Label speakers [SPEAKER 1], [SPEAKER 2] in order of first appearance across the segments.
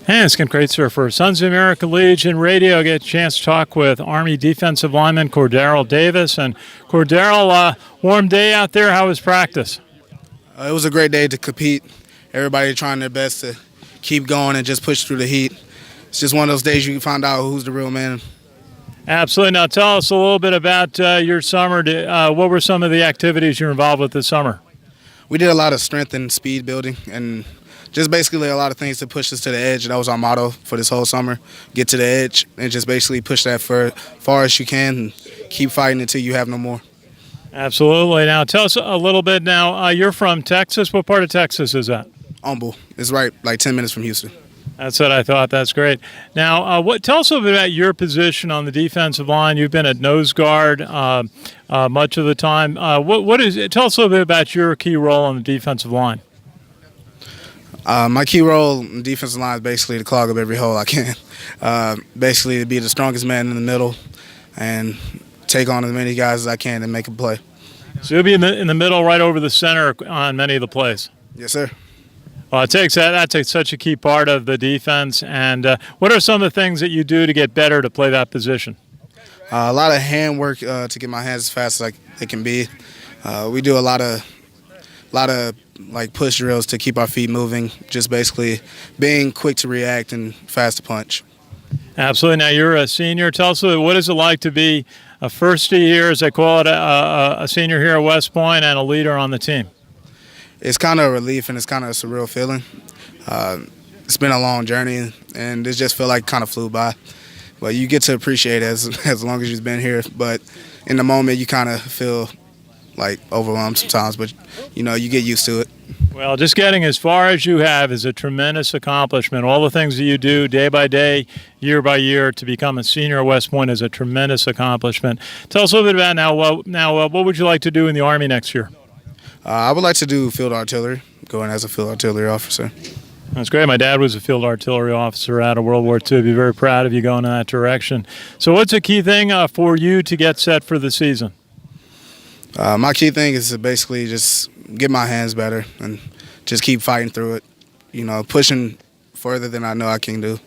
[SPEAKER 1] Hey, it's Ken Kraetzer for Sons of America Legion Radio. I get a chance to talk with Army defensive lineman Cordarrell Davis. And Cordarrell, warm day out there. How was practice?
[SPEAKER 2] It was a great day to compete. Everybody trying their best to keep going and just push through the heat. It's just one of those days you can find out who's the real man.
[SPEAKER 1] Absolutely. Now tell us a little bit about your summer. What were some of the activities you were involved with this summer?
[SPEAKER 2] We did a lot of strength and speed building and just basically a lot of things to push us to the edge. That was our motto for this whole summer. Get to the edge and just basically push that far as you can and keep fighting until you have no more.
[SPEAKER 1] Absolutely. Now tell us a little bit now. You're from Texas. What part of Texas is that?
[SPEAKER 2] Humble. It's right like 10 minutes from Houston.
[SPEAKER 1] That's what I thought. That's great. Now, tell us a little bit about your position on the defensive line. You've been at nose guard much of the time. Tell us a little bit about your key role on the defensive line.
[SPEAKER 2] My key role in the defensive line is basically to clog up every hole I can. Basically to be the strongest man in the middle and take on as many guys as I can and make a play.
[SPEAKER 1] So you'll be in the middle, right over the center on many of the plays.
[SPEAKER 2] Yes, sir.
[SPEAKER 1] Well, that's such a key part of the defense. And what are some of the things that you do to get better to play that position?
[SPEAKER 2] A lot of hand work to get my hands as fast as they can be. We do a lot of like push drills to keep our feet moving. Just basically being quick to react and fast to punch.
[SPEAKER 1] Absolutely. Now you're a senior. Tell us what is it like to be a first year, as they call it, a senior here at West Point and a leader on the team.
[SPEAKER 2] It's kind of a relief and it's kind of a surreal feeling. It's been a long journey and it just felt like kind of flew by. But you get to appreciate it as long as you've been here. But in the moment, you kind of feel like overwhelmed sometimes, but you get used to it.
[SPEAKER 1] Well, just getting as far as you have is a tremendous accomplishment. All the things that you do day by day, year by year to become a senior at West Point is a tremendous accomplishment. Tell us a little bit about now. What would you like to do in the Army next year?
[SPEAKER 2] I would like to do field artillery, going as a field artillery officer.
[SPEAKER 1] That's great. My dad was a field artillery officer out of World War II. I'd be very proud of you going in that direction. So what's a key thing for you to get set for the season?
[SPEAKER 2] My key thing is to basically just get my hands better and just keep fighting through it, pushing further than I know I can do.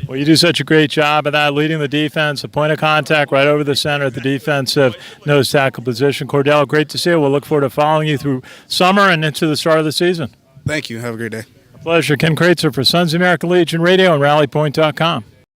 [SPEAKER 1] Well, you do such a great job of that, leading the defense, a point of contact right over the center at the defensive nose tackle position. Cordarrell, great to see you. We'll look forward to following you through summer and into the start of the season.
[SPEAKER 2] Thank you. Have a great day.
[SPEAKER 1] Pleasure. Ken Kraetzer for Sons of America Legion Radio and RallyPoint.com.